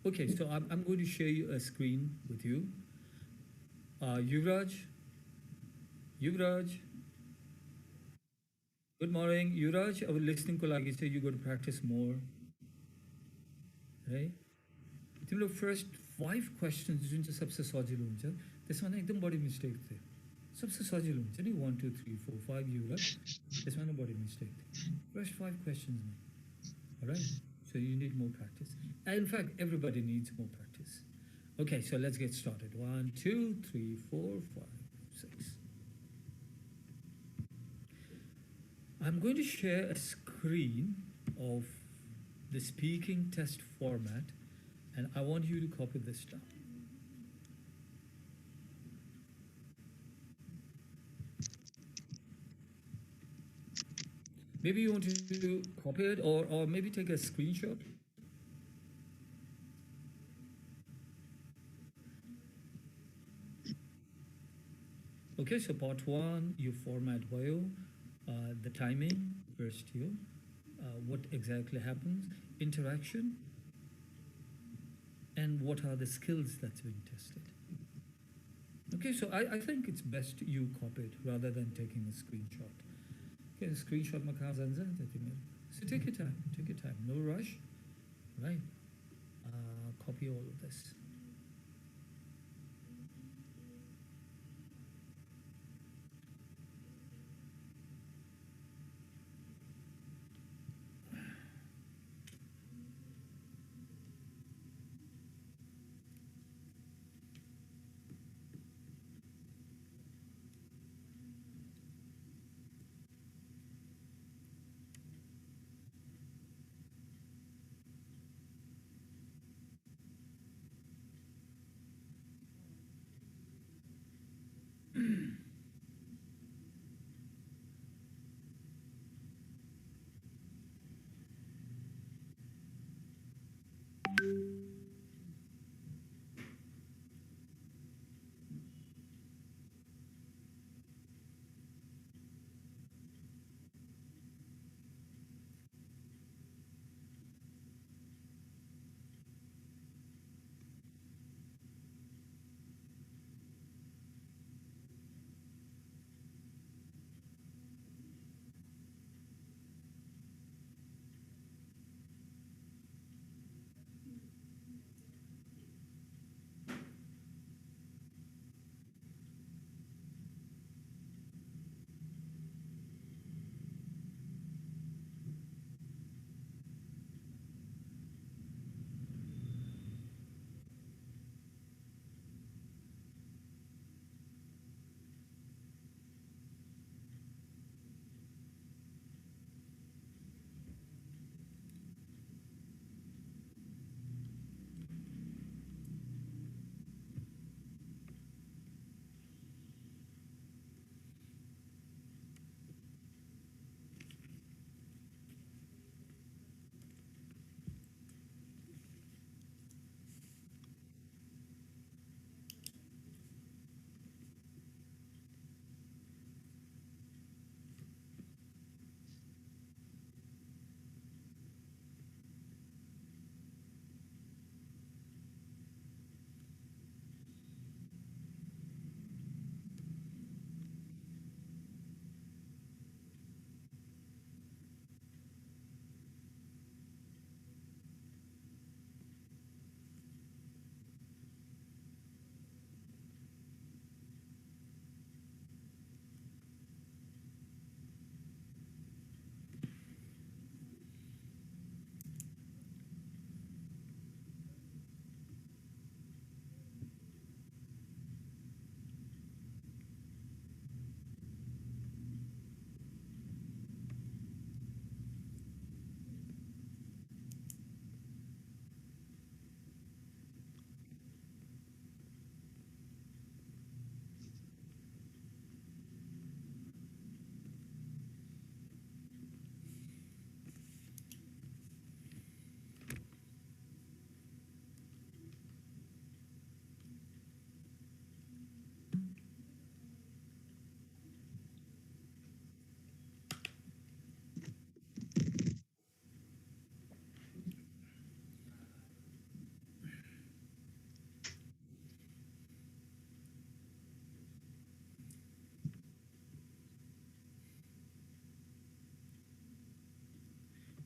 Okay, so I'm going to share you a screen with you. Yuvraj, Yuvraj, good morning. Yuvraj, अब listening को लागे से you got to practice more, right? तिम्रो first 5 questions जुन चाहिँ सबसे सजिलो हुन्छ त्यसमा नै एकदम बढी मिस्टेक थियो सबसे सजिलो हुन्छ नि 1 2 3 4 5 युवराज त्यसमा नै बढी मिस्टेक थियो first 5 questions नै alright so you need more practice in fact everybody needs more practice okay so let's get started 1 2 3 4 5 6 I'm going to share a screen of the speaking test format and I want you to copy this down. Maybe you want to copy it or maybe take a screenshot. Okay, so part one, you format bio, the timing, first you, what exactly happens, interaction, and what are the skills that's being tested. Okay, so I think it's best you copy it rather than taking a screenshot. Okay, screenshot ma kahan jन्छ त्यतिमै. So take your time, no rush, right? Copy all of this.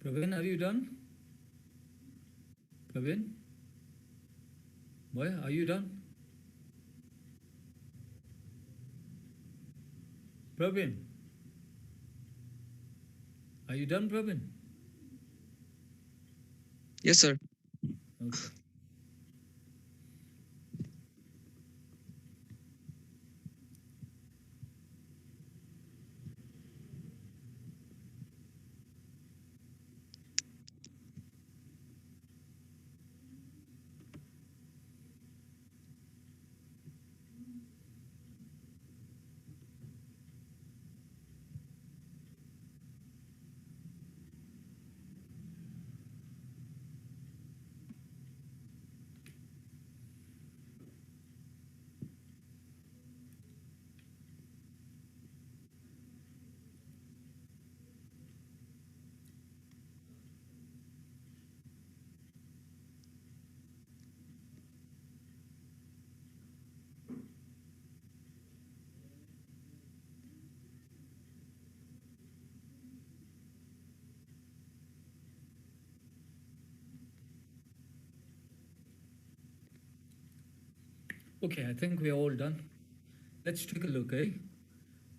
Praveen, are you done? Praveen? Boy, are you done? Praveen? Are you done, Praveen? Yes, sir. Okay. Okay, I think we're all done. Let's take a look, eh?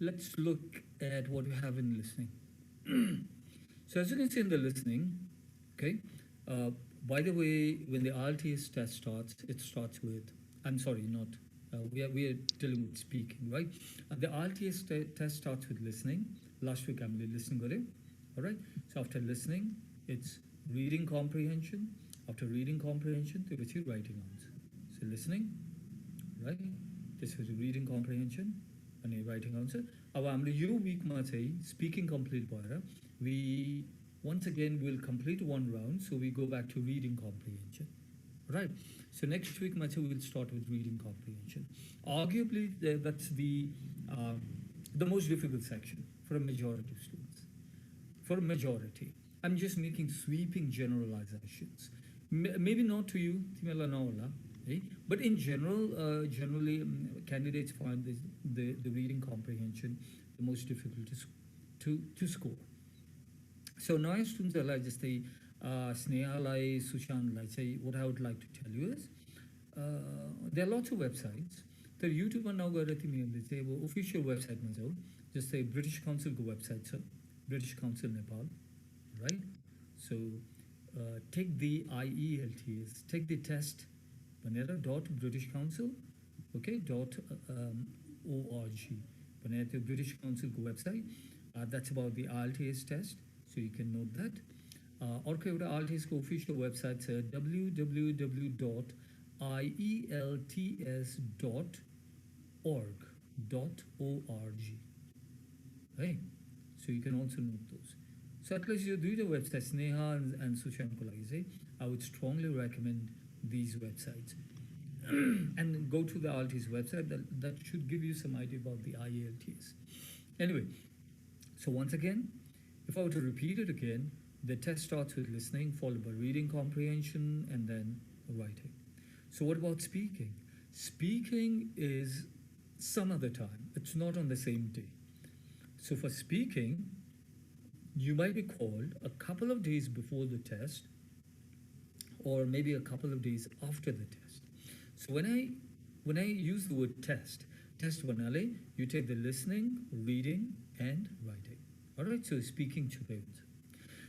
Let's look at what we have in listening. So as you can see in the listening, okay, uh, by the way, when the IELTS test starts, it starts with, I'm sorry, not, we are dealing with speaking, right? The IELTS test starts with listening. Last week I'm listening with it, all right? So after listening, it's reading comprehension. After reading comprehension, there is your writing answer. So listening, right? This was reading comprehension and a writing answer. अब हाम्रो यो विकमा चाहिँ speaking complete भएर we once again will complete one round, so we go back to reading comprehension, right? So next week we'll start with reading comprehension. Arguably that's the most difficult section for a majority of students. For a majority, I'm just making sweeping generalizations. Maybe not to you, Timela Naola, eh? But in general, generally, candidates find the reading comprehension the most difficult to score. So now students are just the Sneha Lai, Sushan Lai, say what I would like to tell you is there are lots of websites. The YouTube now go say official website just say British Council go website, sir. British Council Nepal, right? So take the IELTS, take the test, Panera dot British Council, okay, dot org. Panera the British Council go website. That's about the IELTS test, so you can note that. Or IELTS को official website है www.ielts.org. Right? So you can also note those. So at least you do the websites, Neha and Sushan Kolai, I would strongly recommend these websites. And go to the IELTS website, that should give you some idea about the IELTS. Anyway, so once again, if I were to repeat it again, the test starts with listening, followed by reading comprehension, and then writing. So what about speaking? Speaking is some other time. It's not on the same day. So for speaking, you might be called a couple of days before the test, or maybe a couple of days after the test. So when I use the word test vanale, you take the listening, reading, and writing. All right, so speaking to parents.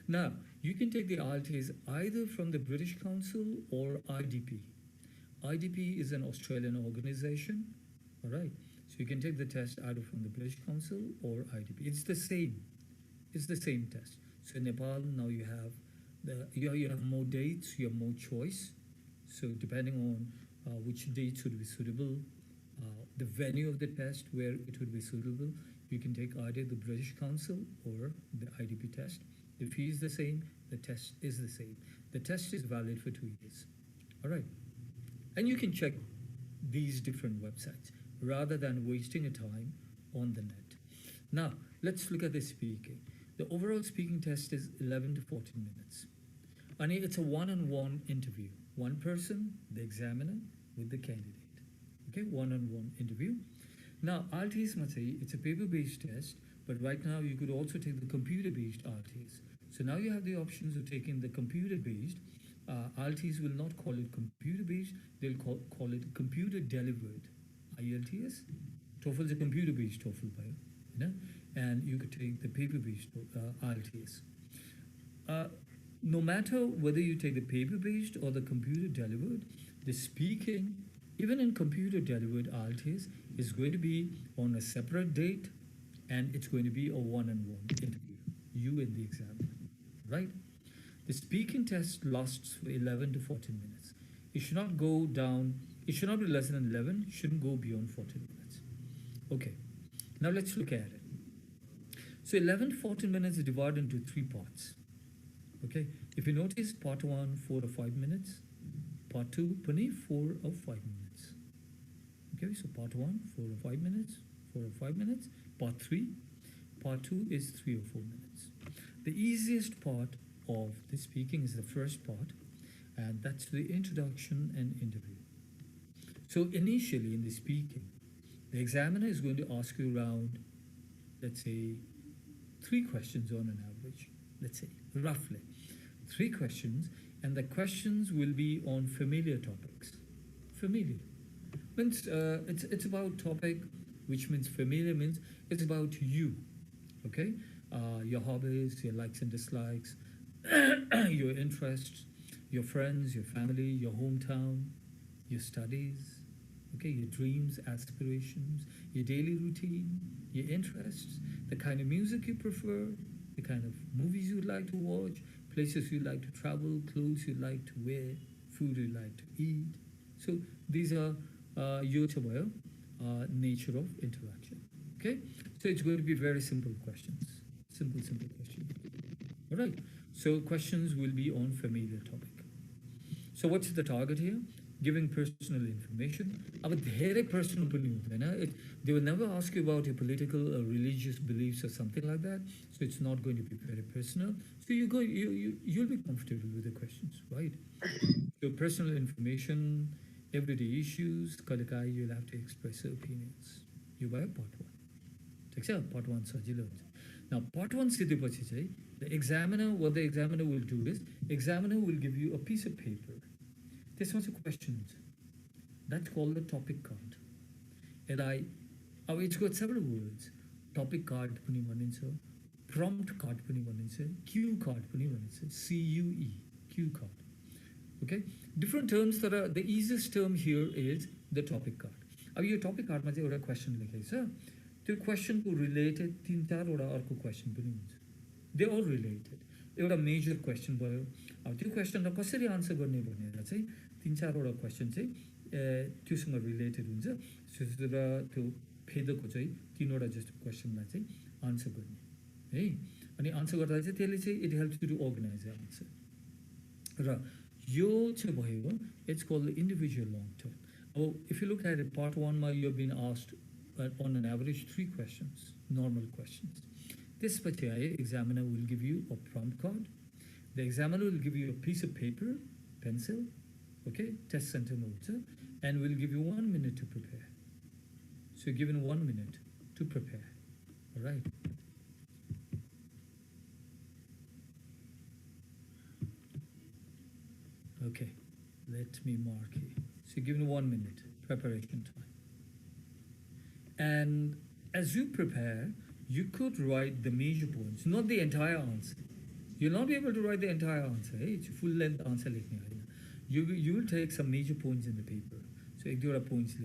Now, you can take the IELTS either from the British Council or IDP. IDP is an Australian organization, all right? So you can take the test either from the British Council or IDP. It's the same. It's the same test. So in Nepal, now you have you have more dates, you have more choice. So depending on which dates would be suitable, the venue of the test where it would be suitable, you can take either the British Council or the IDP test. The fee is the same, the test is the same. The test is valid for 2 years. All right. And you can check these different websites rather than wasting a time on the net. Now, let's look at the speaking. The overall speaking test is 11 to 14 minutes. And it's a one-on-one interview. One person, the examiner, with the candidate. Okay, one-on-one interview. Now, IELTS, it's a paper-based test, but right now you could also take the computer-based IELTS. So now you have the options of taking the computer-based. IELTS will not call it computer-based; they'll call it computer-delivered IELTS. TOEFL is a computer-based TOEFL, you know, and you could take the paper-based IELTS. No matter whether you take the paper-based or the computer-delivered, the speaking, even in computer-delivered IELTS, is going to be on a separate date, and it's going to be a one-on-one interview, you and the examiner, right? The speaking test lasts for 11 to 14 minutes. It should not go down, it should not be less than 11, it shouldn't go beyond 14 minutes. Okay, now let's look at it. So 11 to 14 minutes is divided into three parts. Okay, if you notice, part 1, 4 or 5 minutes, part 2, 4 or 5 minutes. Okay, so part 1, 4 or 5 minutes, 4 or 5 minutes. Part 3, part 2 is 3 or 4 minutes. The easiest part of the speaking is the first part, and that's the introduction and interview. So initially in the speaking, the examiner is going to ask you around, let's say, 3 questions on an average, let's say, roughly 3 questions, and the questions will be on familiar topics. Familiar means it's about topic, which means familiar means it's about you, okay? Your hobbies, your likes and dislikes, your interests, your friends, your family, your hometown, your studies, okay, your dreams, aspirations, your daily routine, your interests, the kind of music you prefer, the kind of movies you like to watch, places you like to travel, clothes you like to wear, food you like to eat. So these are your nature of interaction. Okay, so it's going to be very simple questions. Simple questions. All right. So questions will be on familiar topic. So what's the target here? Giving personal information. About very personal opinion. They will never ask you about your political or religious beliefs or something like that. So it's not going to be very personal. So you'll be comfortable with the questions, right? So personal information, everyday issues, kalakai, you'll have to express your opinions. You buy part 1. Take part 1 sajilo. Now part 1 sidhipachi chai, the examiner, what the examiner will do is, examiner will give you a piece of paper. This was a questions. That's called the topic card. And it's got several words. Topic card pani bhanincha, prompt card pani bhanincha, cue card pani bhanincha, CUE, cue card. Okay, different terms that are the easiest term here is the topic card. Now your topic card ma chai euta question lekheko cha. त्यो question को related 3-4 वटा अर्को question पनि हुन्छ. They all related. एउटा major question भयो. अब त्यो question लाई कसरी answer गर्ने भनेर चाहिँ 3-4 वटा question चाहिँ त्योसँग related हुन्छ. र त्यो फेदको चाहिँ 3 वटा जस्तो question लाई चाहिँ answer गर्ने. है? अनि answer गर्दा चाहिँ त्यसले चाहिँ it helps you to organize the answer. र यो चाहिँ भयो, it's called the individual long term. Oh, if you look at it, part 1 ma you've been asked on an average 3 questions, normal questions. This particular examiner will give you a prompt card. The examiner will give you a piece of paper, pencil, okay, test center notes, and will give you 1 minute to prepare. So you're given 1 minute to prepare. All right. Okay, let me mark here. So you're given 1 minute preparation time. And as you prepare, you could write the major points, not the entire answer. You'll not be able to write the entire answer. It's a full-length answer. You will take some major points in the paper. So there are points.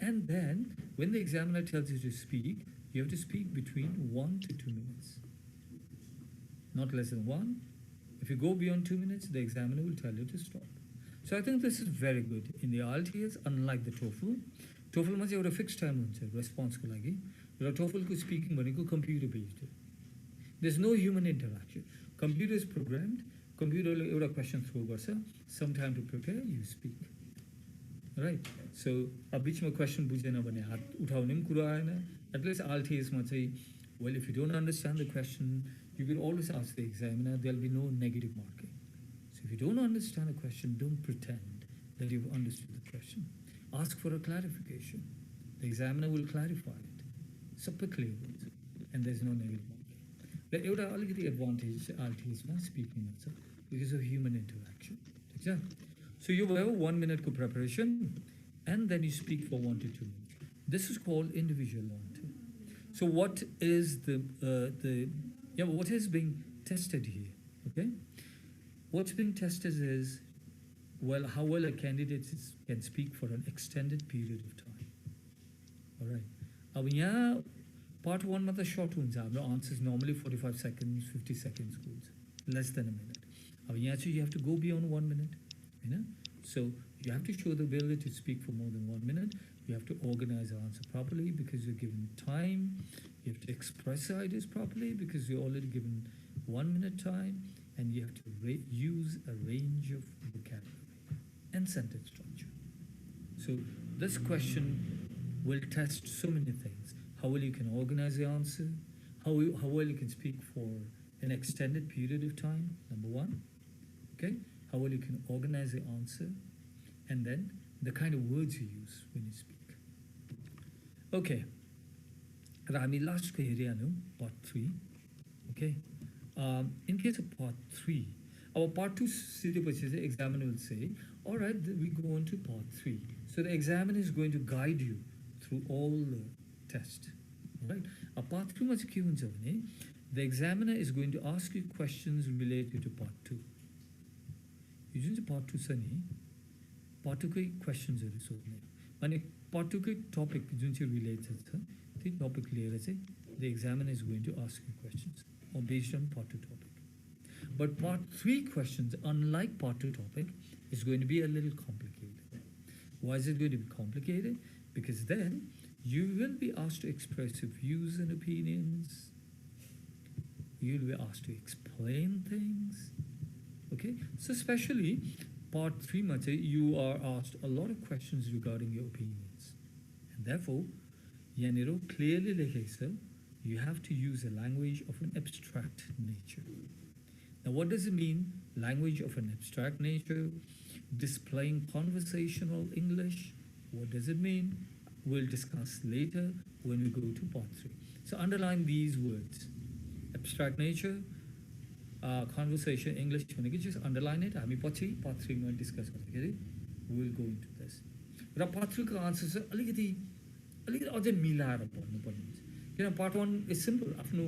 And then, when the examiner tells you to speak, you have to speak between 1 to 2 minutes. Not less than 1. If you go beyond 2 minutes, the examiner will tell you to stop. So I think this is very good. In the IELTS, unlike the TOEFL, TOEFL ma chai euta fixed time huncha response ko lagi. Ra TOEFL ko speaking bhaneko computer based. There's no human interaction. Computer is programmed. Computer le euta question throw garcha. Some time to prepare, you speak. Right? So a bichma question bujhaina bhane hat uthaune पनि कुरा आएन. At least IELTS ma chai, well, if you don't understand the question, you will always ask the examiner. There'll be no negative marking. So if you don't understand a question, don't pretend that you've understood the question. Ask for a clarification. The examiner will clarify it. Super clear, and there's no negative marking. Like एउटा अलिकति advantage चाहिँ आरटिएसमा स्पिकिङमा छ because of human interaction ठिक छ सो यो भयो 1 मिनटको preparation and then you speak for 1 to 2 minutes. This is called individual learning. So what is what is being tested here? Okay, what's being tested is how well a candidate can speak for an extended period of time. All right. अब यहाँ part 1 में तो short हुन्छ हाम्रो answers normally 45 seconds 50 seconds goes less than a minute. अब यहाँ चाहिँ you have to go beyond 1 minute. होइन so you have to show the ability to speak for more than 1 minute. You have to organize the answer properly because you're given time. You have to express the ideas properly because you're already given 1 minute time, and you have to use a range of vocabulary and sentence structure. So this question will test so many things. How well you can organize the answer, how well you can speak for an extended period of time, number one. Okay, how well you can organize the answer, and then the kind of words you use when you speak. Okay, Rami last area no part 3. Okay, in case of part 3, our part 2 the examiner will say, all right, we go on to part 3. So the examiner is going to guide you through all the test. Right? A part 3 much the examiner is going to ask you questions related to part 2. Using part 2 sani part 2 questions are so many part 2 topic related the topic layer the examiner is going to ask you questions or based on part 2 topic. But part 3 questions, unlike part 2 topic, is going to be a little complicated. Why is it going to be complicated? Because then you will be asked to express your views and opinions. You will be asked to explain things. Okay, so especially part 3 you are asked a lot of questions regarding your opinions, and therefore yaniro clearly lekhaisa you have to use a language of an abstract nature. Now what does it mean, language of an abstract nature? Displaying conversational English. What does it mean? We'll discuss later when we go to part 3. So underline these words: abstract nature, conversation English. Just underline it. Part 3 we'll discuss. We'll go into this. But part 3 answers are अझै मिलाएर पढ्नुपर्ने हुन्छ किन part 1 is simple आफ्नो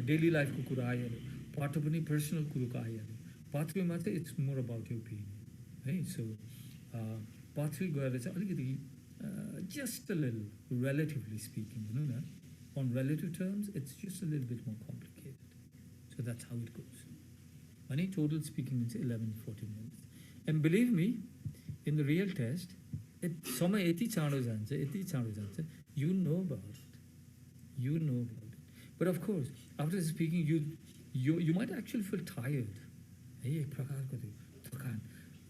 daily life को कुरा आइहाल्यो, part 2 पनि personal कुरोको आइहाल्यो, part 3 मा चाहिँ it's more about your opinion है. So part 3 गएर चाहिँ अलिकति just a little, relatively speaking, भनौँ न, on relative terms it's just a little bit more complicated. So that's how it goes. Any total speaking is 11-14 minutes. And believe me, in the real test, समय यति चाँडो जान्छ, you know about it. But of course, after speaking, you might actually feel tired. Hey, एक प्रकारको त्यो थकान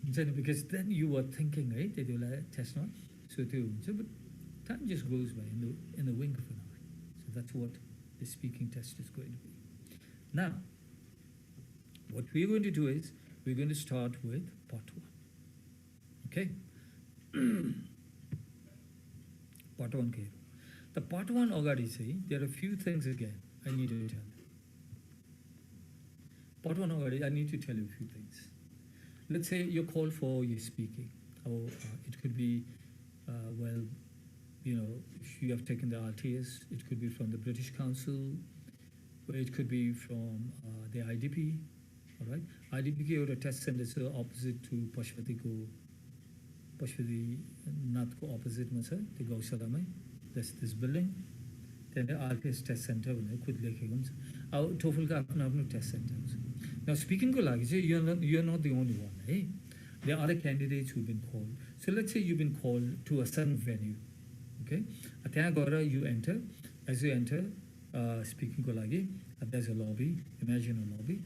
हुन्छ नि, because then you were thinking, right, त्यति बेला test मा, so त्यो हुन्छ, but time just goes by in the wink of an eye. So that's what the speaking test is going to be. Now, what we're going to do is we're going to start with part 1. Okay. Part 1 के the part 1 अगाडि चाहिँ there are a few things again I need to tell you. Part 1 अगाडि I need to tell you a few things. Let's say you're called for your speaking, or it could be well, you know, if you have taken the RTS, it could be from the British Council, or it could be from the IDP. All right, IDP को एउटा test center छ opposite to Pashupati नाथको अपोजिटमा छ त्यो गौशालामै. this building, त्यहाँ आरपिएस test centre भनेर खुद लेखेको हुन्छ. अब टोफलको आफ्नो टेस्ट सेन्टर हुन्छ. Now स्पिकिङको लागि चाहिँ you're not the only one है. There are other candidates who've been called. So let's say you've been called to a certain venue. Okay, त्यहाँ गएर you enter. As you enter स्पिकिङको लागि there's a lobby. Imagine a lobby.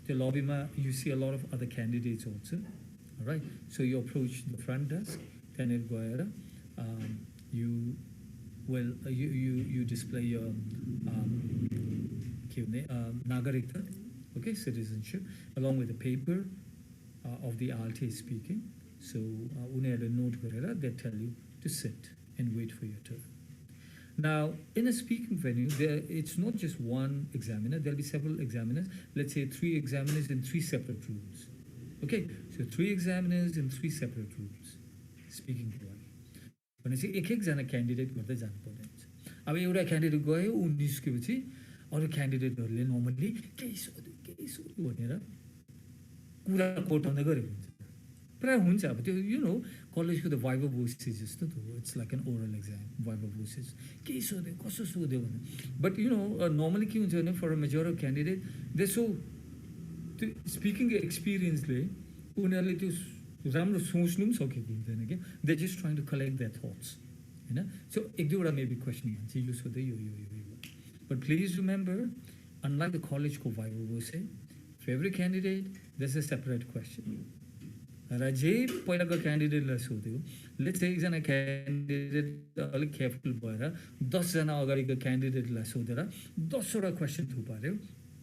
The lobby ma you see a lot of other candidates also. All right, so you approach the front desk, then it go ahead, you display your nagarikta, okay, citizenship, along with the paper of the RT speaking. So they tell you to sit and wait for your turn. Now, in a speaking venue, it's not just one examiner. There'll be several examiners. Let's say 3 examiners in 3 separate rooms. Okay, so 3 examiners in 3 separate rooms. Speaking को लागि भनेपछि एक-एकजना candidate गर्दै जानुपर्ने हुन्छ. अब एउटा candidate गयो ऊ निस्केपछि अरू क्यान्डिडेटहरूले नर्मल्ली केही सोध्यो भनेर कुरा कोटाउँदै गरेको हुन्छ. प्रायः हुन्छ अब त्यो कलेजको त भाइभा भोइसेस जस्तो त हो. It's like an oral exam viva voices. केही सोध्यो कसो सोध्यो भने बट नर्मली के हुन्छ भने फर अ मेजोर अफ क्यान्डिडेट त्यसो त्यो स्पिकिङ एक्सपिरियन्सले उनीहरूले त्यो राम्रो सोच्नु पनि सकेको हुँदैन क्या. They just trying to collect their thoughts होइन. सो एक दुईवटा मेबी क्वेसन भन्छ यो सोध्दै यो but please remember unlike the कलेजको viva voices for every candidate there is a separate question र जे पहिलाको क्यान्डिडेटलाई सोध्यो. लेट्स से एकजना क्यान्डिडेट अलिक केयरफुल भएर 10जना अगाडिको क्यान्डिडेटलाई सोधेर 10वटा क्वेसन थुपार्यो.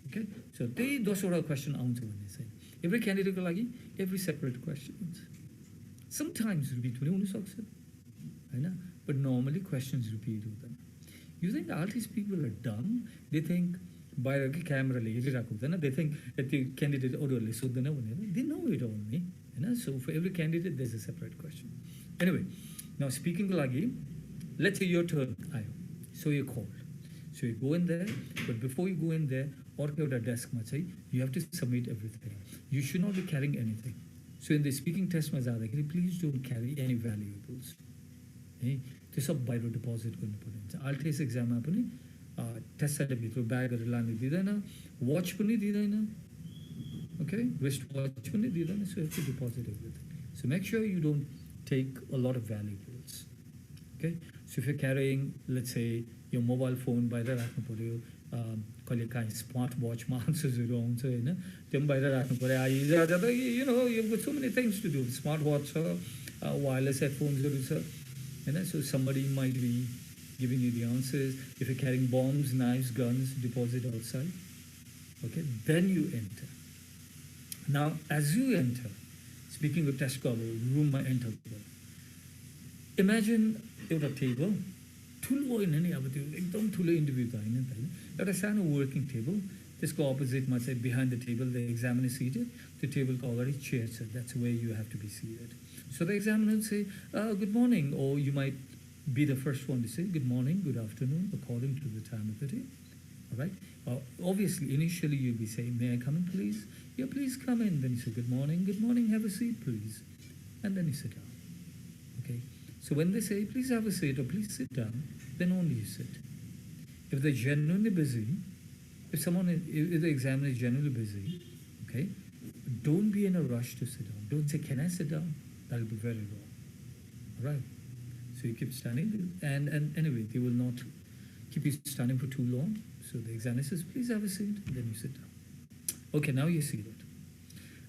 ओके, सो त्यही 10वटा क्वेसन आउँछ भन्ने छैन. एभ्री क्यान्डिडेटको लागि एभ्री सेपरेट क्वेसन हुन्छ. समटाइम्स रिपिट पनि हुनसक्छ होइन, बट नर्मली क्वेसन्स रिपिट हुँदैन. You think all this people are dumb. They think बाहिरकै क्यामेराले हेरिरहेको हुँदैन. दे थिङ्क त्यो क्यान्डिडेट अरूहरूले सोध्दैन भनेर. दे नो इट अल नि. So for every candidate, there's a separate question. Anyway, now speaking lagi, let's say your turn, so you're called. So you go in there, but before you go in there, or your desk, you have to submit everything. You should not be carrying anything. So in the speaking test, please don't carry any valuables. This is a deposit. I'll take exam, test certificate, bag, watch, okay, wristwatch, so you have to deposit everything. So make sure you don't take a lot of valuables. Okay, so if you're carrying, let's say, your mobile phone by the smartwatch, you've got so many things to do. Smartwatch, wireless headphones, so somebody might be giving you the answers. If you're carrying bombs, knives, guns, deposit outside. Okay, then you enter. Now, as you enter, speaking of test cover, room I enter. Imagine a table, ठुलो होइन नि अब त्यो एकदम ठुलो interview त होइन नि त होइन. एउटा सानो वर्किङ टेबल, त्यसको अपोजिटमा चाहिँ behind the table the examiner seated. त्यो टेबलको अगाडि चेयर छ. That's way you have to be seated. So the examiner say good morning, or you might be the first one to say good morning, good afternoon, according to the time of the day. All right. Obviously, initially you'll be saying, may I come in, please? Yeah, please come in. Then you say, good morning, have a seat, please. And then you sit down. Okay. So when they say, please have a seat or please sit down, then only you sit. If they're genuinely busy, if the examiner is genuinely busy, okay, don't be in a rush to sit down. Don't say, can I sit down? That'll be very wrong. All right. So you keep standing, and anyway, they will not keep you standing for too long. So the examiner says, please have a seat, and then you sit down. Okay, now you're seated.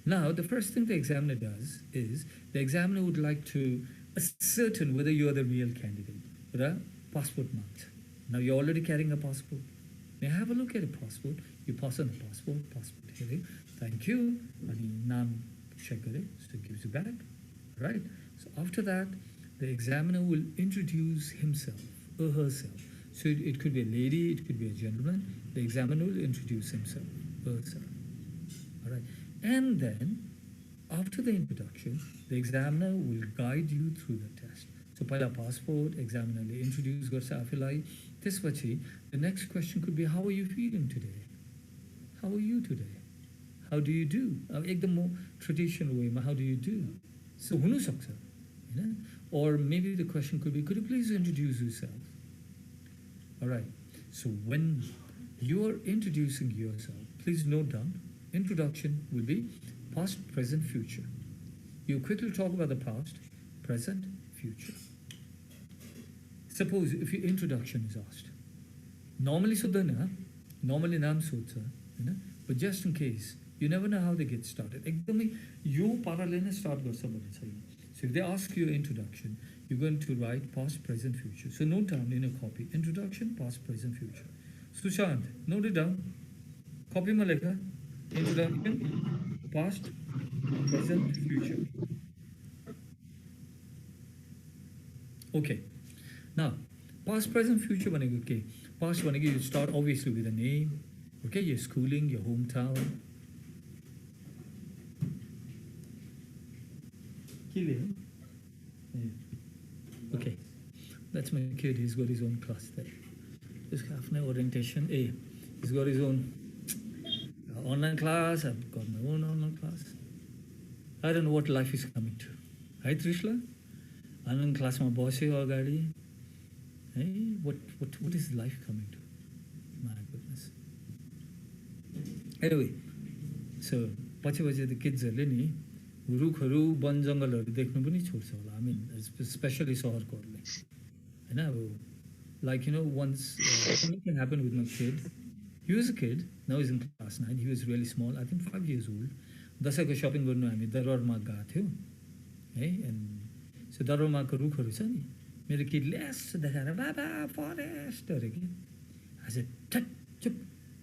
Now, the first thing the examiner does is the examiner would like to ascertain whether you are the real candidate. With a passport marked. Now, you're already carrying a passport. May I have a look at a passport? You pass on the passport here. Thank you. And naam check it, so it gives you back. Right? So after that, the examiner will introduce himself or herself. So it could be a lady, it could be a gentleman. The examiner will introduce himself or herself. All right. And then, after the introduction, the examiner will guide you through the test. So, pahila passport, examiner will introduce yourself. The next question could be, how are you feeling today? How are you today? How do you do? The more traditional way, how do you do? So, hunu saksa. Or maybe the question could be, could you please introduce yourself? All right. So when you are introducing yourself, please note down, introduction will be past, present, future. You quickly talk about the past, present, future. Suppose if your introduction is asked, normally normally naam sodcha, but just in case, you never know how they get started. You parallel start garcha bhanne chaina. So if they ask you introduction, you're going to write past, present, future. So note down in a copy, introduction, past, present, future. Sushant, note it down. Copy maleka, introduction, past, present, future. Okay. Now, Past, present, future भनेको के? Past भनेको you start obviously with a name, okay? Your schooling, your hometown. Killian. Yeah. Okay, that's my kid. He's got his own class there. He's got no orientation. Hey, he's got his own online class. I've got my own online class. I don't know what life is coming to. Hi, Trishla. Online class my boss here already. Hey, what is life coming to? My goodness. Anyway, so पछि the kids are नि रुखहरू one जङ्गलहरू देख्नु पनि छोड्छ होला. I mean, especially सहरकोहरूले हैन. अब like once something happened with my kid. He was a kid. Now he's in class 9. He was really small. I think 5 years old. दसैँको shopping गर्नु हामी दरबारमा गएको थियौँ है. एन्ड सो दरबारमाको रुखहरू छ नि, मेरो किडले यसो देखाएर बाबा फरेस्ट अरे कि. आज ठ्याट चुप,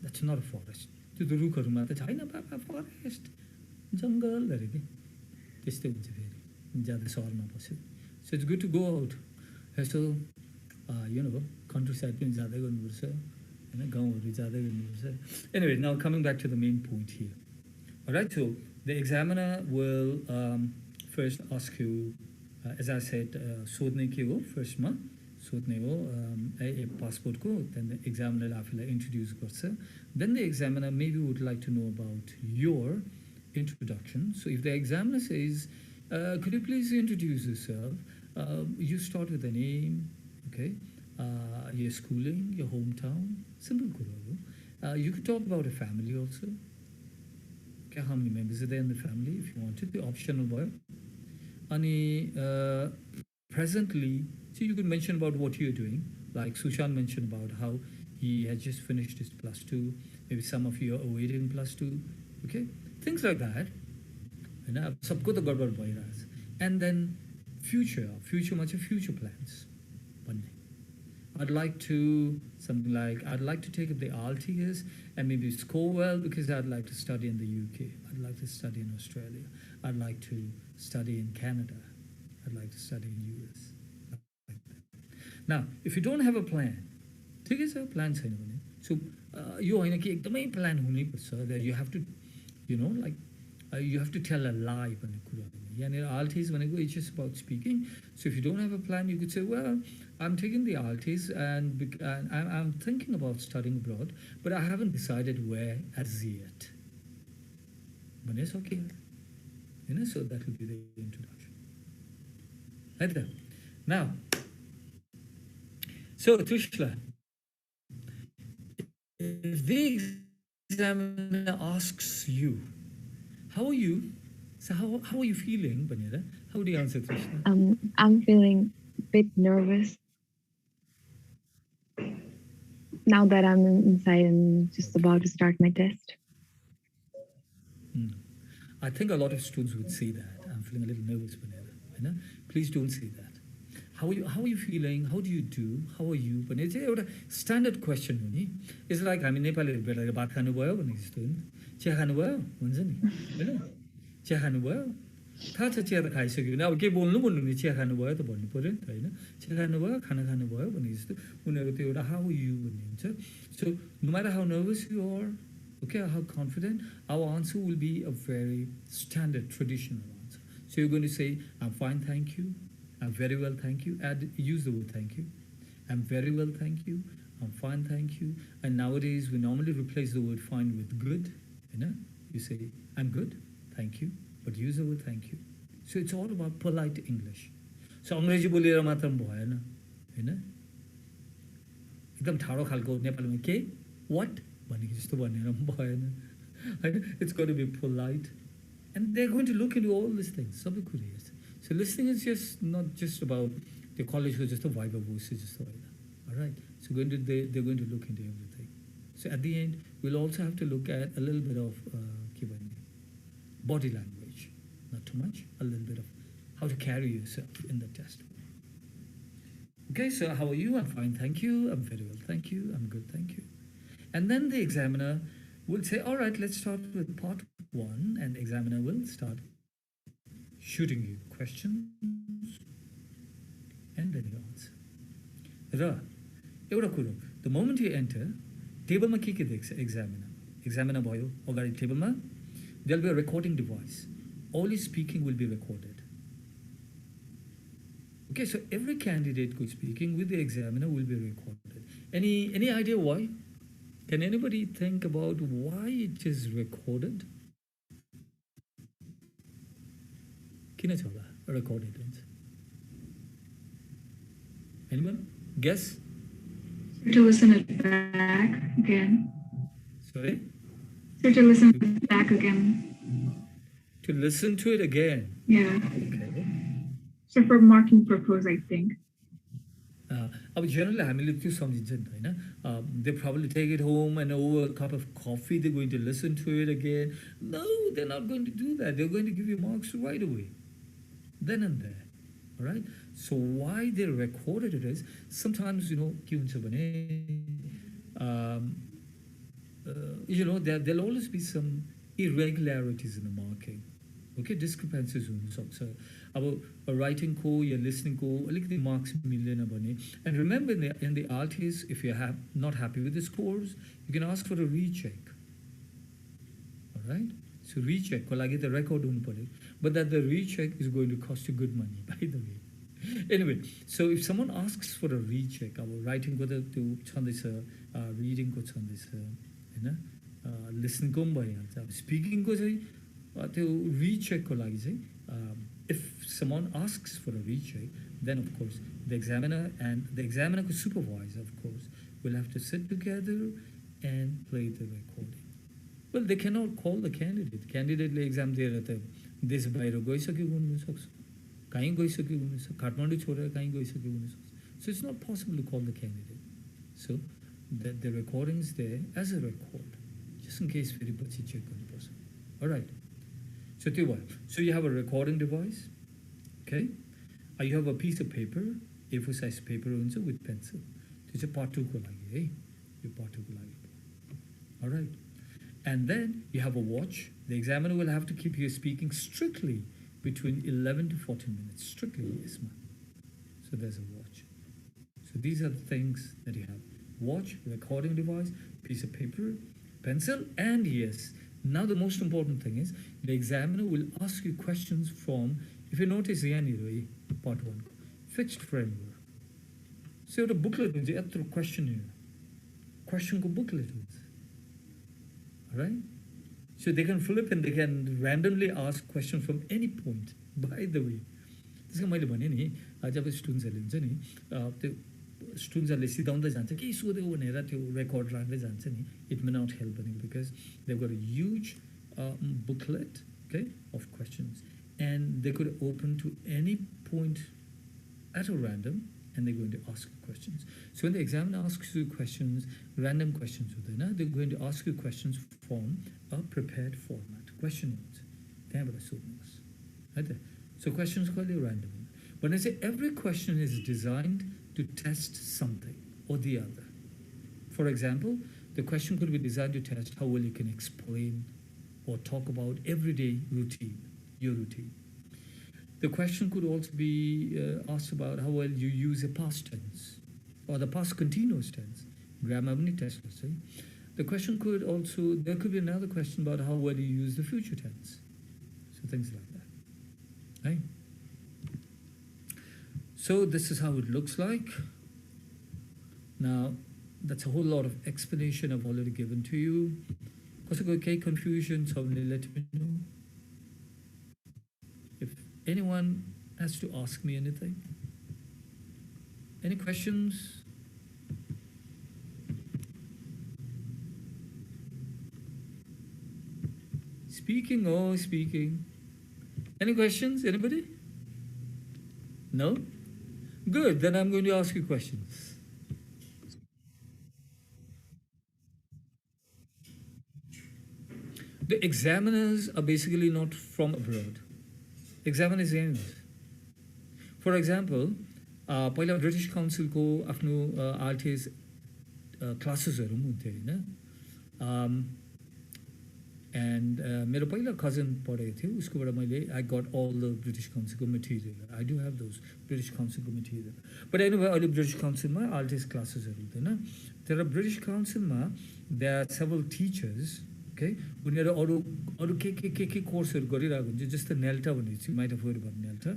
द्याट्स नट अ फरेस्ट. त्यो त रुखहरूमा त छैन बाबा, फरेस्ट जङ्गल अरे कि. त्यस्तै हुन्छ फेरि ज्यादा सहरमा बस्यो. So it's good to go out. यसो कन्ट्री साइड पनि जाँदै गर्नुपर्छ होइन, गाउँहरू जाँदै गर्नुपर्छ. Anyway, now coming back to the main point here. Alright, so the examiner will first ask you, as I said, सोध्ने के हो फर्स्टमा, सोध्ने हो passport को. Then the examiner आफूलाई introduce गर्छ. Then the examiner maybe would like to know about your introduction. So if the examiner says, could you please introduce yourself? You start with a name, okay, your schooling, your hometown, simple कुरा. You could talk about a family also. Okay, how many members are there in the family if you wanted, the optional भयो. अनि presently, so you could mention about what you're doing, like Sushan mentioned about how he has just finished his +2, maybe some of you are awaiting +2, okay, things like that. होइन, सबको त गडबड भइरहेछ. And then future plans भन्ने. I'd like to, something like, I'd like to take up the IELTS and maybe score well because I'd like to study in the UK. I'd like to study in Australia. I'd like to study in Canada. I'd like to study in US. Like that. Now, if you don't have a plan, ठिकै छ, plan छैन भने, so यो होइन कि एकदमै plan हुनैपर्छ, that you have to, like, you have to tell a lie भन्ने कुरा होइन. यहाँनिर IELTS भनेको it's just about speaking. So if you don't have a plan, you could say, well, I'm taking the IELTS and I'm thinking about studying abroad, but I haven't decided where as yet. But it's okay. So that will be the introduction. Right there. Now, so Trishla, if the examiner asks you, how are you? So how are you feeling, Banira? How would you answer, Trishla? I'm feeling a bit nervous now that I'm inside and just about to start my test. I think a lot of students would say that. I'm feeling a little nervous, Banira. Please don't say that. How are you feeling? How do you do? How are you? But it's a standard question. It's like, I mean, Nepali better about Hanuboy, when he's doing Chehanuboy, one's in it. Chehanuboy. थाहा छ chia त खाइसक्यो भने अब के बोल्नु नि chia खानुभयो त भन्नु पऱ्यो नि त होइन. चिया खानुभयो, खाना खानुभयो भने जस्तो उनीहरूको त्यो एउटा हाउ यु भन्ने हुन्छ. So no matter how nervous you are, okay, how confident, our answer will be a very standard traditional answer. So you're going to say, I'm fine, thank you. I'm very well, thank you. Use the word thank you. I'm very well, thank you. I'm fine, thank you. And nowadays we normally replace the word fine with good. You say, I'm good, thank you. But use the word thank you. So it's all about polite English. So अंग्रेजी बोलेर मात्र भएन हैन. एकदम ठाडो खालको नेपालीमा के what भनेको जस्तो भनेर भएन हैन. It's got to be polite, and they're going to look into all these things. सबै कुरा. So listening is just not just about the college was just a vibe of voice just होइन. All right. So they're going to look into everything. So at the end we'll also have to look at a little bit of body language. Not too much, a little bit of how to carry yourself in the test. Okay, so how are you? I'm fine, thank you. I'm very well, thank you. I'm good, thank you. And then the examiner will say, all right, let's start with part 1. And the examiner will start shooting you questions and then you answer. र एउटा कुरो, the moment you enter टेबलमा के देख्छ examiner भयो अगाडि टेबलमा there will be a recording device all his speaking will be recorded. Okay, so every candidate who's speaking with the examiner will be recorded. Any idea why? Can anybody think about why it is recorded? किन छ होला recorded हुन्छ? Anyone? Guess? To listen it back again. Sorry? So to listen it back again. To listen to it again. Yeah. Okay. So for marking purpose, I think. अब generally हामीले त्यो सम्झिन्छ नि त हैन they probably take it home and over a cup of coffee they're going to listen to it again. No, they're not going to do that. They're going to give you marks right away, then and there. All right, so why they recorded it is sometimes के हुन्छ भने there'll always be some irregularities in the marking. Okay, discrepancies हुन सक्छ अब राइटिङको या लिसनिङको अलिकति marks मिलेन भने end remember in the RTs if you have not happy with the scores you can ask for a recheck. All right, so recheck को लागि त रेकर्ड हुनु पर्यो but that the recheck is going to cost you good money by the way. Anyway, so if someone asks for a recheck अब राइटिङको त त्यो छँदैछ रिडिङको छँदैछ हैन लिसनिङको पनि भइहाल्छ अब स्पिकिङको चाहिँ त्यो recheck को लागि चाहिँ if someone asks for a recheck then of course the examiner and the examiner supervisor of course will have to sit together and play the recording. Well, they cannot call the candidate ले exam दिएर त देश बाहिर गइसकेको हुन सक्छ कहीँ गइसकेको हुन सक्छ काठमाडौँ छोडेर कहीँ गइसकेको हुन सक्छ so it's not possible to call the candidate, so the recording is there as a record just in case फेरि पछि चेक गर्नुपर्छ. All right, so त्यो भयो. So you have a recording device, okay, you have a piece of paper A4 size paper हुन्छ with pencil. त्यो चाहिँ part 2 को लागि है, यो part 2 को लागि. All right, and then you have a watch. The examiner will have to keep you speaking strictly between 11 to 14 minutes strictly. Yes ma'am. So there's a watch. So these are the things that you have: watch, recording device, piece of paper, pencil, and yes, now the most important thing is the examiner will ask you questions from, if you notice here, part 1, fixed framework. So the booklet is the question here. Question ko booklet is. Alright? So they can flip and they can randomly ask questions from any point. By the way, this is what I said. जब स्टुडेन्ट्सहरूले हुन्छ नि त्यो स्टुडेन्ट्सहरूले सिधाउँदै जान्छ केही सोध्यो भनेर त्यो record राख्दै जान्छ नि it may not help any because they've got a huge booklet, okay, of questions and they could open to any point at a random and they're going to ask you questions. So when the examiner asks you questions, random questions, they're going to ask you questions from a prepared format. Question is, so questions are random. But I say every question is designed to test something or the other. For example, the question could be designed to test how well you can explain or talk about everyday routine, your routine. The question could also be asked about how well you use a past tense or the past continuous tense. Grammar test, let's say. The question could also, there could be another question about how well you use the future tense. So things like that. Right? So this is how it looks like. Now, that's a whole lot of explanation I've already given to you. Okay, confusion, so let me know. If anyone has to ask me anything. Any questions? Speaking or speaking? Any questions? Anybody? No? Good, then I'm going to ask you questions. The examiners are basically not from abroad. Examiners in. For example, पहिला British Council को आफ्नो RTs classes हुन्थे हैन end मेरो पहिला cousin पढेको थियो उसकोबाट मैले I got all the British काउन्सिलको material I do have those British काउन्सिलको मेटेरियल बट एनिवे अहिले ब्रिटिस काउन्सिलमा आर्टिस क्लासेसहरू हुँदैन तर ब्रिटिस काउन्सिलमा they are several teachers okay उनीहरू अरू अरू के कोर्सहरू गरिरहेको हुन्छ जस्तो नेल्टा भनेको चाहिँ might of heard NELTA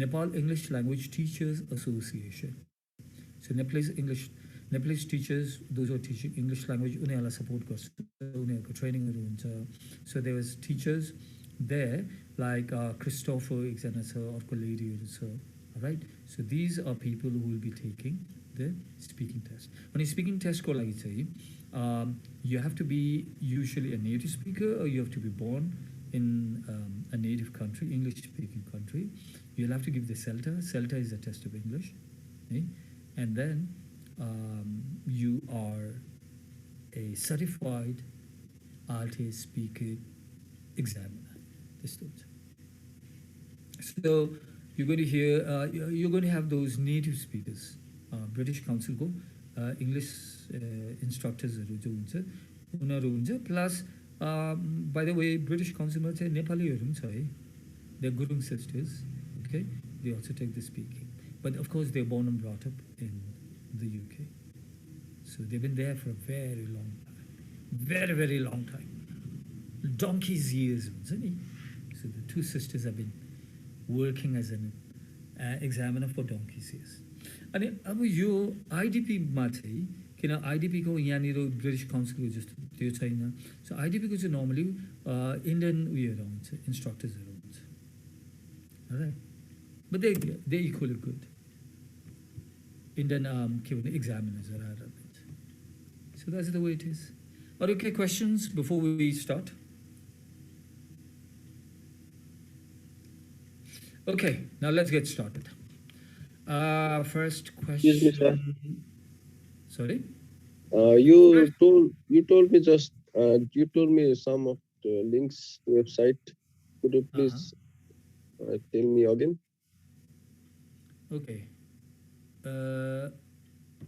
Nepal English language teachers association so Nepalese teachers, those who are teaching English language, उनीहरूलाई support गर्छ उनीहरूको ट्रेनिङहरू हुन्छ so there was teachers there like Christopher एकजना छ अर्को लेडीहरू छ right so these are people who will be taking the speaking test अनि speaking test को लागि चाहिँ you have to be usually a native speaker or you have to be born in a native country English speaking country you'll have to give the CELTA is a test of English okay? And then you are a certified RTS speaker examiner. So you're going to hear, you're going to have those native speakers, British Council go, English instructors plus by the way British Council ma chai Nepali haru cha hai they're Gurung sisters okay they also take the speaking but of course they're born and brought up in the UK so they've been there for a very long time very long time donkey's years so the two sisters have been working as an examiner for donkey's years अनि अब यो IDP मा चाहिँ किन IDP को यहाँनिर British काउन्सिलको जस्तो त्यो छैन सो आइडिपी को चाहिँ नर्मली इन्डियन उयोहरू हुन्छ इन्स्ट्रक्टर्सहरू हुन्छ right but they equally good Indian examiners are out of it. So that's the way it is. Are okay questions before we start? Okay, now let's get started. First question. Excuse me, sir. Sorry? You told me just you told me some of the links website. Could you please tell me again? Okay.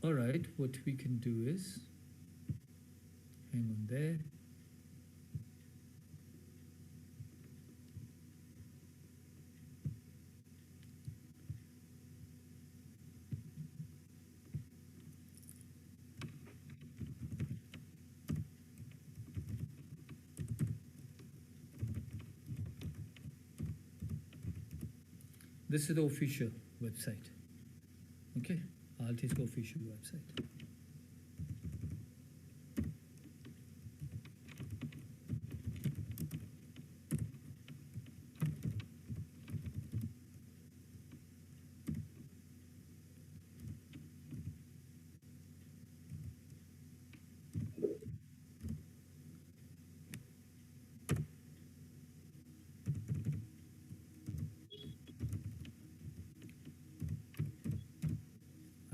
All right, what we can do is hang on there. This is the official website. Okay, RTS को official website.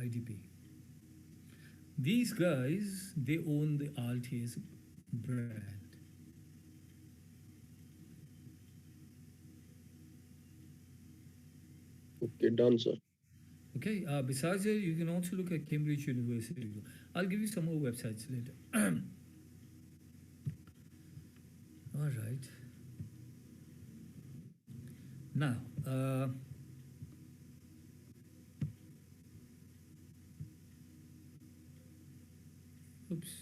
IDP. These guys, they own the RTS brand. Okay, done, sir. Okay, besides that, you can also look at Cambridge University. I'll give you some more websites later. All right. Now, oops.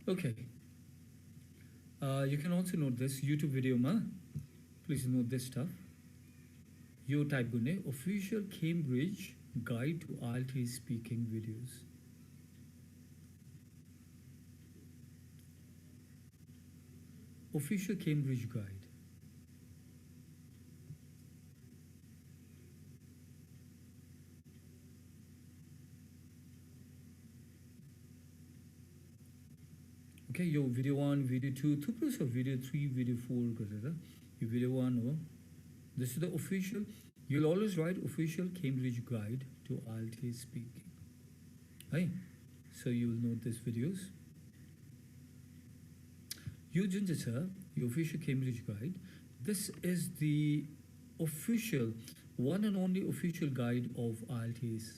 Okay. You can also note this YouTube video ma. Please note this stuff. You type gune official Cambridge guide to IELTS speaking videos. Official Cambridge guide. Okay, yo video 1 video 2 थुप्रो छ video 3 video 4 गरेर यो video 1 हो this is the official you'll always write official Cambridge guide to IELTS speaking है so you will note these videos यो जुन चाहिँ छ यो official Cambridge guide this is the official one and only official guide of IELTS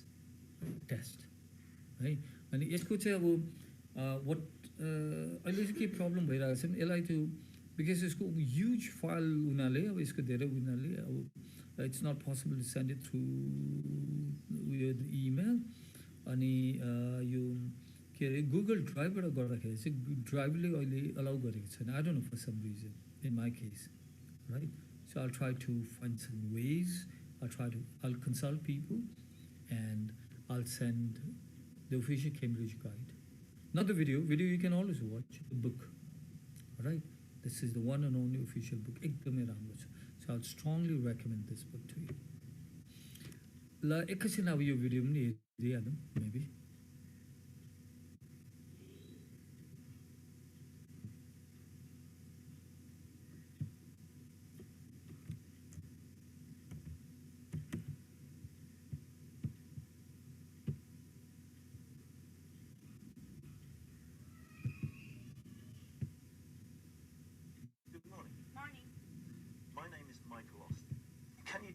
test है अनि यसको चाहिँ अब what अहिले चाहिँ के प्रब्लम भइरहेको छ भने यसलाई त्यो बिकज यसको ह्युज फाइल उनीहरूले अब यसको धेरै उनीहरूले अब it's not possible to send it through उयो इमेल अनि यो के अरे गुगल ड्राइभबाट गर्दाखेरि चाहिँ ड्राइभले अहिले अलाउ गरेको छैन I don't know for some reason in my case right so I try to find some ways I consult people and I send the official Cambridge guide. Not the video you can always watch, the book, right? This is the one and only official book. एकदमै राम्रो छ. So I would strongly recommend this book to you. ल एकैछिन अब यो video पनि हेरिहालौँ maybe.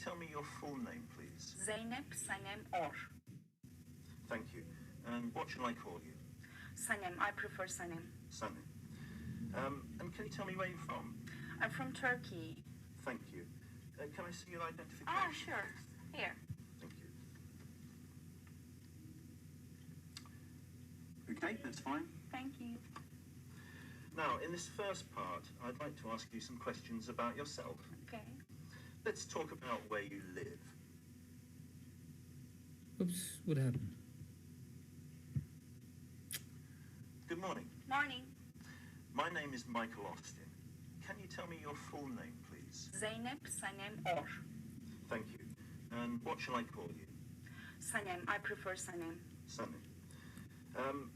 Tell me your full name, please. Zeynep Sanem Or. Thank you. And what shall I call you? Sanem, I prefer Sanem. Sanem. And can you tell me where you're from? I'm from Turkey. Thank you. Can I see your identification? Ah, sure. Here. Thank you. Okay, that's fine. Thank you. Now, in this first part, I'd like to ask you some questions about yourself. Okay. Let's talk about where you live. Oops, what happened? Good morning. Morning. My name is Michael Austin. Can you tell me your full name, please? Zeynep Sanem Or. Thank you. And what shall I call you? Sanem, I prefer Sanem. Sanem.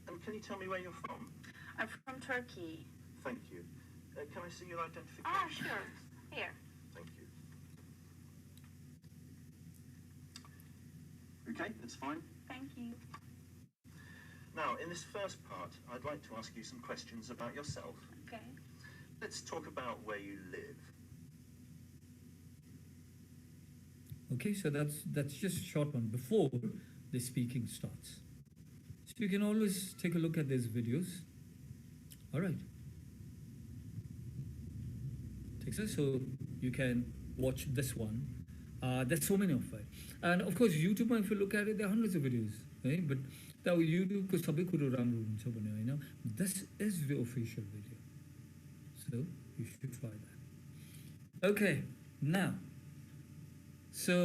And can you tell me where you're from? I'm from Turkey. Thank you. Can I see your identification? Ah, sure. Here. Thank you. Okay, that's fine. Thank you. Now, in this first part, I'd like to ask you some questions about yourself. Okay. Let's talk about where you live. Okay, so that's just a short one before the speaking starts. So you can always take a look at these videos. All right. So you can watch this one. There's so many of it. And of course, YouTube, if you look at it, there are hundreds of videos. Right? But that YouTube, this is the official video. So you should try that. Okay, now. So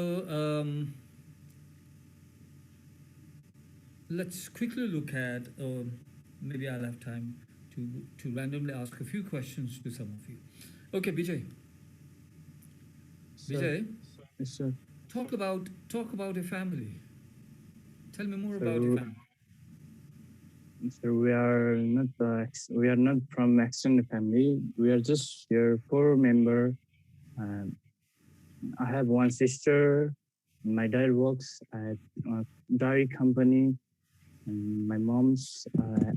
let's quickly look at, maybe I'll have time to randomly ask a few questions to some of you. Okay, Vijay. Vijay, yes, sir. talk about your family. Tell me more about your family. Sir, we are not from extended family. We are just here 4 members. I have one sister. My dad works at a dairy company. And my mom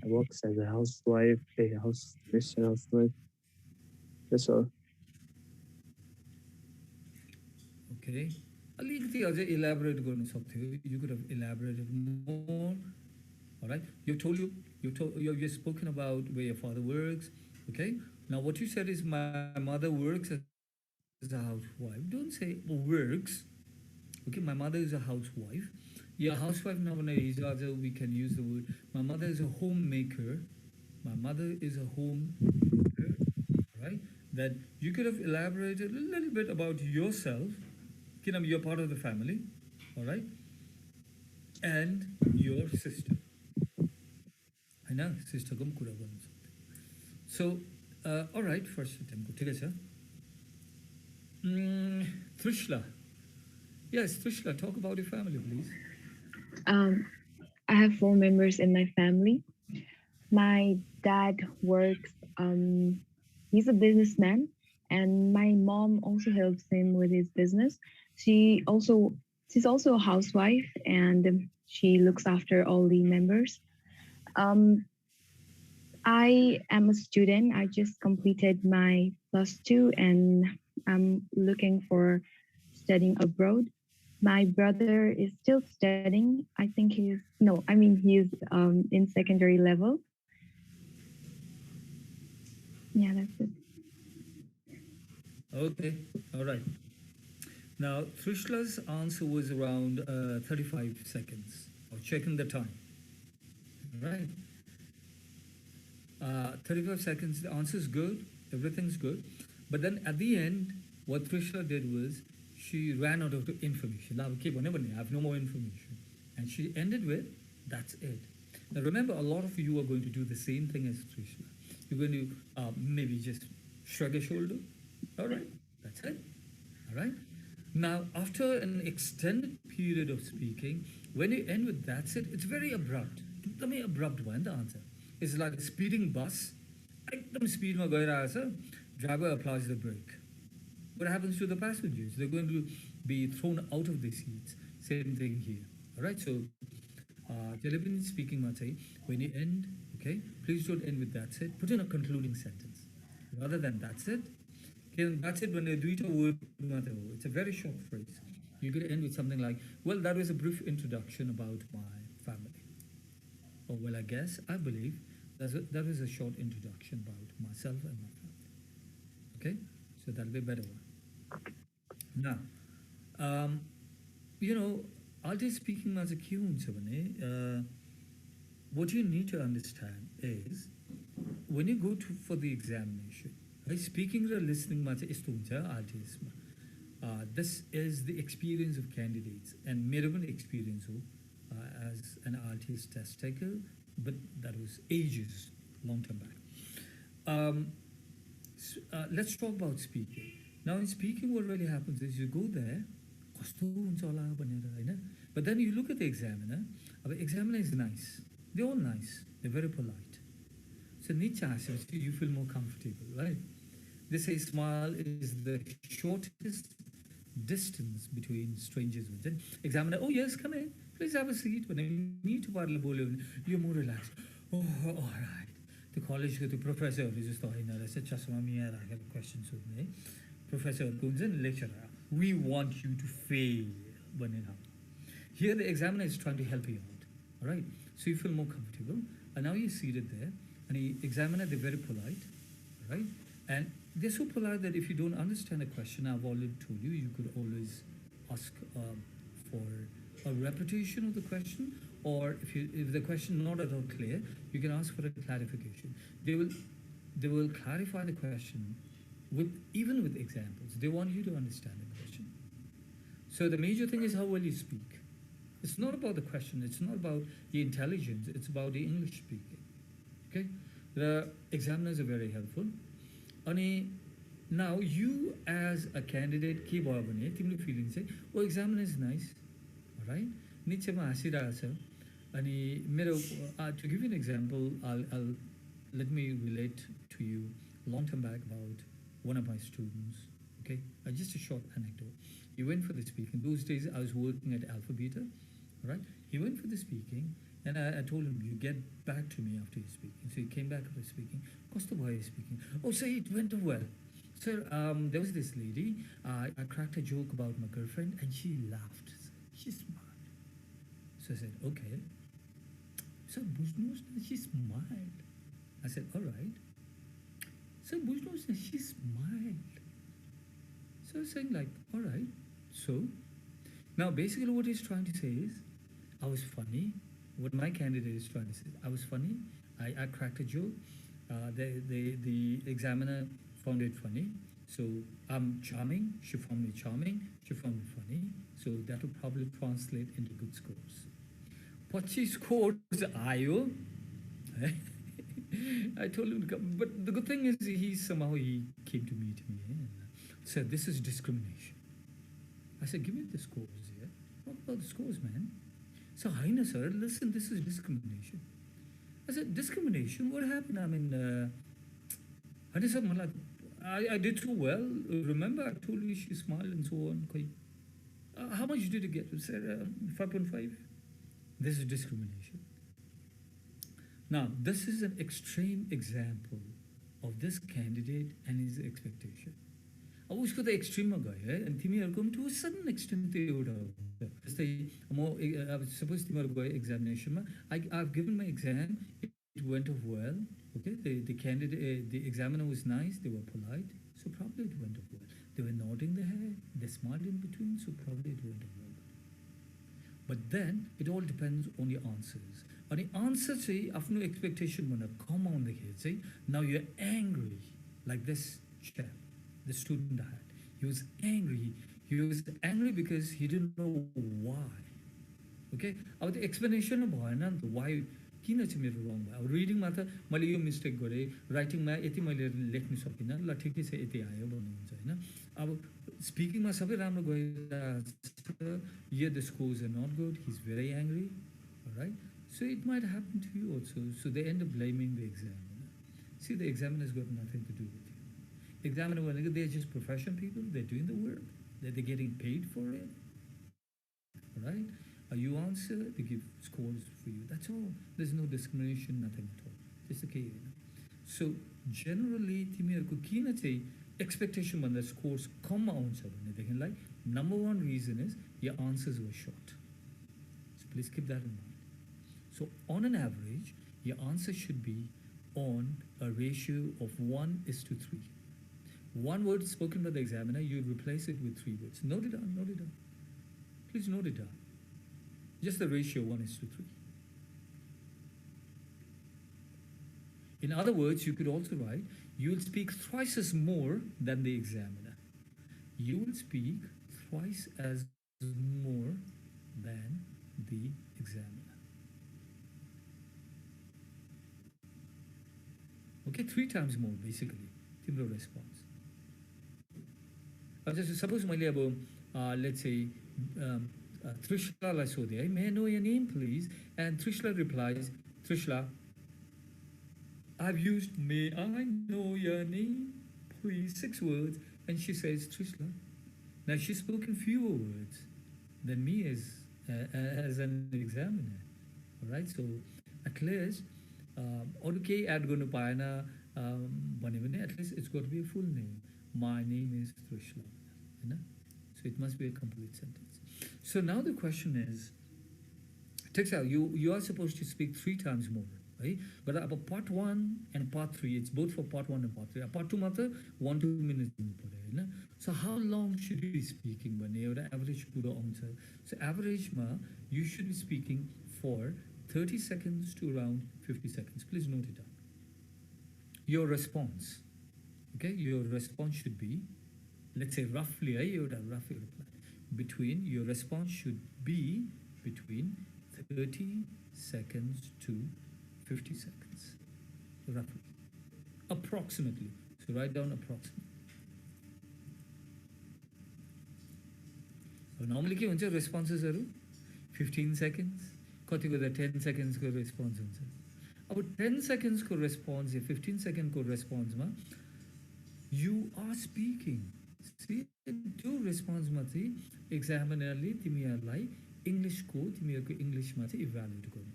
works as a housewife. Housewife. That's all. Okay. अलिकति अझै elaborate गर्नु सक्थ्यो. You could have elaborated more. All right. You've spoken about where your father works. Okay. Now what you said is my mother works as a housewife. Don't say works. Okay. My mother is a housewife. Yeah, housewife now we can use the word. My mother is a homemaker. My mother is a homemaker. Right. That you could have elaborated a little bit about yourself. You're part of the family, all right, and your sister. I know, sister. So, all right, first attempt. Trishla. Yes, Trishla, talk about your family, please. I have 4 members in my family. My dad works, he's a businessman, and my mom also helps him with his business. She's also a housewife, and she looks after all the members. Um, I am a student. I just completed my +2, and I'm looking for studying abroad. My brother is still studying. I think he's no, I mean he's in secondary level. Yeah, that's it. Okay, all right. Now, Trishla's answer was around 35 seconds. I was checking the time. Right. 35 seconds, the answer is good, everything's good. But then at the end, what Trishla did was she ran out of the information. Now, okay, whenever I have no more information. And she ended with, that's it. Now, remember, a lot of you are going to do the same thing as Trishla. You're going to maybe just shrug a shoulder. All right, that's it. All right. Now, after an extended period of speaking, when you end with that's it, it's very abrupt. एकदमै abrupt one, the answer. It's like a speeding bus. एकदम speed में गइरहेछ, driver applies the brake. What happens to the passengers? They're going to be thrown out of the seats. Same thing here. All right, so television speaking मा चाहिँ, when you end, okay, please don't end with that's it. Put in a concluding sentence. Rather than that's it, okay, that's it when they do it word. It's a very short phrase. You're going to end with something like, well, that was a brief introduction about my family. Or, well, I guess, I believe, that was a short introduction about myself and my family. Okay? So that'll be a better one. Now, you know, artist speaking as a cue, what you need to understand is, when you go for the examination, right, speaking or listening much is artist. This is the experience of candidates, and my experience as an artist test taker, but that was ages, long time back. Let's talk about speaking. Now, in speaking, what really happens is you go there, but then you look at the examiner. The examiner is nice. They're all nice. They're very polite. So, you feel more comfortable, right? They say smile is the shortest distance between strangers. Examiner, oh yes, come in. Please have a seat. When you need to you're more relaxed. Oh, all right. The college the professor is just I said, I have questions with me. Professor Kunzen, lecturer. We want you to fail. Here the examiner is trying to help you out. All right. So you feel more comfortable. And now you're seated there. And the examiner, they're very polite. Right? And they're so polite that if you don't understand a question, I've already told you, you could always ask for a repetition of the question, or if the question not at all clear, you can ask for a clarification. They will clarify the question even with examples. They want you to understand the question. So the major thing is how well you speak. It's not about the question. It's not about the intelligence. It's about the English speaking. Okay, the examiners are very helpful. Now you as a candidate, ke bhayo bhane timro feeling chai oh examiner is nice, all right, nichema hasiraheko cha ani mero to give you an example, I'll let me relate to you long time back about one of my students. Okay, just a short anecdote. He went for the speaking. Those days I was working at Alpha Beta, right? He went for the speaking, and I told him, you get back to me after you're speaking. So he came back after speaking. Costa boy is speaking. Oh, sir, it went well. Sir, there was this lady. I cracked a joke about my girlfriend, and she laughed. She smiled. So I said, okay. Sir, she smiled. I said, all right. Sir, she smiled. So I was saying like, all right. So now basically what he's trying to say is, I was funny. What my candidate is trying to say, I was funny. I cracked a joke. The examiner found it funny. So I'm charming. She found me charming. She found me funny. So that will probably translate into good scores. Pachi scores ayo. I told him to come, but the good thing is he came to meet me and said, this is discrimination. I said, give me the scores here. What about the scores, man? So, Haina sir, listen, this is discrimination. I said, discrimination? What happened? I mean, I just said, I did too well. Remember, I told you she smiled and so on. How much did you get? I said 5.5. This is discrimination. Now, this is an extreme example of this candidate and his expectation. अब उसको त एक्सट्रिममा गयो है अनि तिमीहरूको पनि to sudden extreme त्यो एउटा हो जस्तै म अब सपोज तिमीहरू गयो एक्जामिनेसनमा I've given my exam, it went off well, okay, the candidate, the examiner was nice, they were polite, so probably it went off well. They were nodding their head, they smiled in between, so probably it went off well. But then it all depends on your answers. अनि answer चाहिँ आफ्नो एक्सपेक्टेसनभन्दा कम आउँदाखेरि चाहिँ now you're angry like this chap, the student I had. He was angry. He was angry because he didn't know why. Okay? अब त्यो explanation भएन नि त why किन चाहिँ मेरो रङ भयो अब रिडिङमा त मैले यो मिस्टेक गरेँ राइटिङमा यति मैले लेख्न सकिनँ ल ठिकै छ यति आयो भन्नुहुन्छ होइन अब स्पिकिङमा सबै राम्रो गइरहेको here the scores are not good, he's very angry, all right? So it might happen to you also. So they end up blaming the examiner. See, the examiner's got nothing to do with you. Examiner, they're just professional people, they're doing the work, they're getting paid for it, all right? You answer, they give scores for you. That's all. There's no discrimination, nothing at all. Just okay. So generally, तिमीहरूको किन चाहिँ expectation भन्दा scores कम आउँछ भनेदेखिलाई number one reason is your answers were short. So please keep that in mind. So on an average, your answer should be on a ratio of 1:3. One word spoken by the examiner, you replace it with 3 words. Note it down, note it down. Please note it down. Just the ratio 1:3. In other words, you could also write, you will speak thrice as more than the examiner. You will speak thrice as more than the examiner. Okay, 3 times more basically. Timro response. Just suppose let's say Trishla Sodhi, may I know your name please? And Trishla replies, Trishla, I've used may I know your name please 6 words, and she says Trishla. Now she's spoken fewer words than me as an examiner. Alright, so at least okay add gonna paina at least it's got to be a full name. My name is Trishla. So it must be a complete sentence. So now the question is, Texel, you are supposed to speak 3 times more, right? But about part 1 and part 3, it's both for part 1 and part 3. Part 2 matter 1-2 minutes. So how long should you be speaking? Average answer. So average you should be speaking for 30 seconds to around 50 seconds. Please note it down. Your response, okay? Your response should be, let's say roughly, you would have roughly reply. Your response should be between 30 seconds to 50 seconds, roughly, approximately. So write down approximately. So normally ke huncha responses haru 15 seconds, kati ko 10 seconds ko response huncha. About 10 seconds ko response, 15 seconds ko response ma, you are speaking. See, two response ma चाहिँ examinerले तिमीहरूलाई English को तिमीहरूको English मा चाहिँ evaluate गर्नु.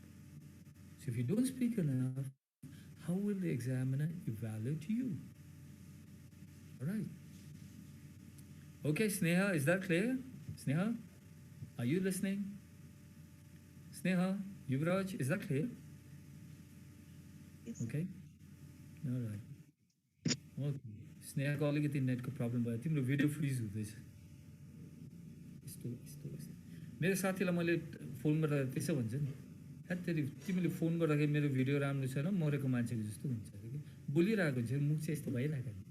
So if you don't speak enough, how will the examiner evaluate you? All right. Okay, Sneha, is that clear? Sneha, are you listening? Sneha, Yuvraj, is that clear? Yes. Okay. All right. Okay. Sneha को अलिकति नेटको problem भयो तिम्रो video fridge हुँदैछ यस्तो मेरो साथीलाई मैले phone गर्दा त्यसो भन्छ नि हैट तिमीले फोन गर्दाखेरि मेरो भिडियो राम्रो छैन मरेको मान्छेको जस्तो हुन्छ कि बोलिरहेको हुन्छ मुख चाहिँ यस्तो भइरहेको नि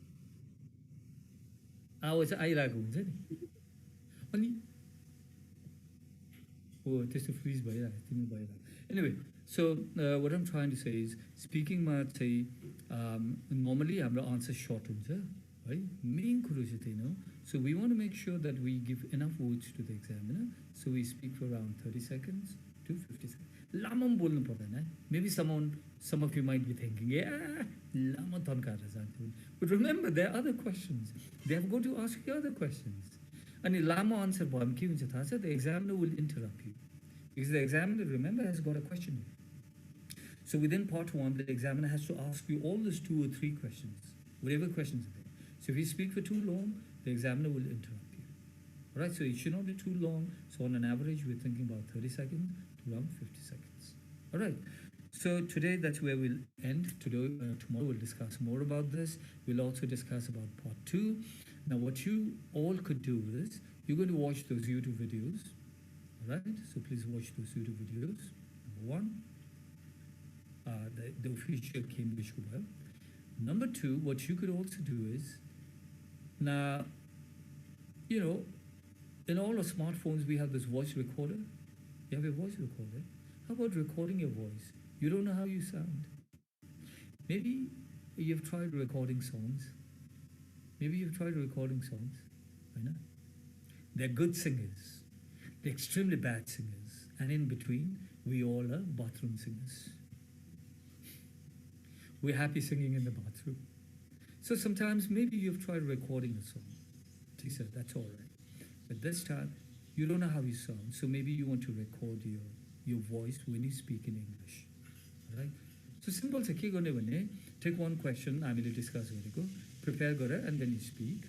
आवाज चाहिँ आइरहेको हुन्छ नि अनि हो त्यस्तो फ्रिज भइरहेको तिमी भइरहेको anyway. So what I'm trying to say is, speaking ma normally our answer short huncha, right? Main kuro chai त्यही हो. So we want to make sure that we give enough words to the examiner. So we speak for around 30 seconds to 50 seconds. लामो पनि बोल्नु पर्दैन है maybe some of you might be thinking yeah लामो तन्काएर जान्थ्यो but remember there are other questions they have got to ask you other questions अनि लामो answer भयो भने के हुन्छ थाहा छ the examiner will interrupt you because the examiner remember has got a question so within part 1 the examiner has to ask you all those 2 or 3 questions whatever questions are there so if you speak for too long the examiner will interrupt you all right so it should not be too long so on an average we're thinking about 30 seconds to around 50 seconds all right so today that's where we'll end today tomorrow we'll discuss more about this we'll also discuss about part 2 now what you all could do is you're going to watch those YouTube videos all right so please watch those YouTube videos number 1 the official Cambridge web number 2 what you could also do is now you know in all our smartphones we have this voice recorder you have a voice recorder how about recording your voice you don't know how you sound maybe you've tried recording songs I know they're good singers they're extremely bad singers and in between we all are bathroom singers we're happy singing in the bathroom so sometimes maybe you've tried recording a song he said that's all right but this time you don't know how you sound so maybe you want to record your voice when you speak in English all right so simple छ के गर्ने भने take one question हामीले discuss गरेको prepare गरेर and then you speak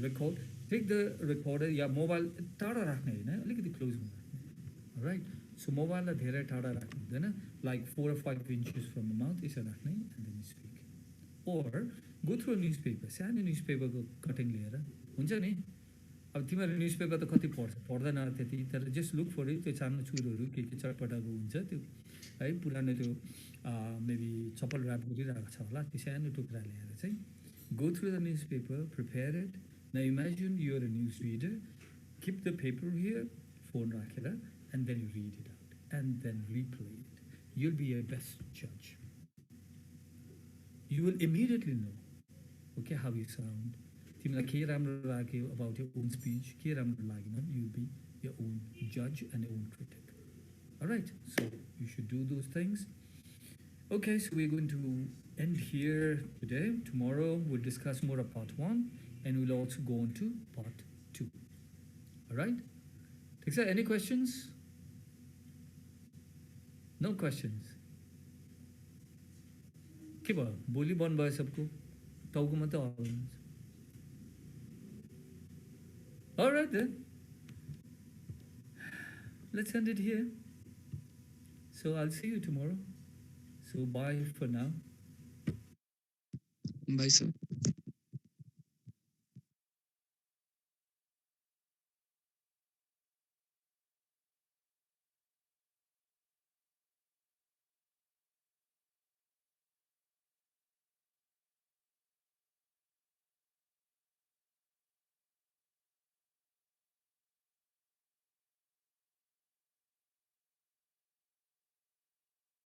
record take the recorder या mobile टाढा राख्ने हैन अलिकति क्लोज मा राख्ने राइट सो मोबाइललाई धेरै टाढा राख्नु हुँदैन like 4 or 5 inches from the mouth यसो राख्ने and then you speak or go through a newspaper सानो न्युजपेपरको कटिङ लिएर हुन्छ नि अब तिमीहरू न्युजपेपर त कति पढ्दैन त्यति तर जस्ट लुक फर इट त्यो सानो चुरोहरू के चटपटाको हुन्छ त्यो है पुरानो त्यो मेबी चप्पल ऱ्याप गरिरहेको छ होला त्यो सानो टुक्रा ल्याएर चाहिँ go through the newspaper prepare it now imagine you're a news reader keep the paper here phone rakhera and then you read it out and then replay it you'll be a best judge you will immediately know okay how you sound तिमीलाई के राम्रो लाग्यो about your own speech के राम्रो लागेन you'll be your own judge and your own critic all right so you should do those things okay so we're going to end here today tomorrow we'll discuss more of part 1 and we'll also go on to part 2 all right Tiksa, any questions no questions के भयो बोली बन्द भयो सबको टाउको मात्रै हल्लाउनुहुन्छ all right then let's end it here so I'll see you tomorrow so bye for now Bye, sir.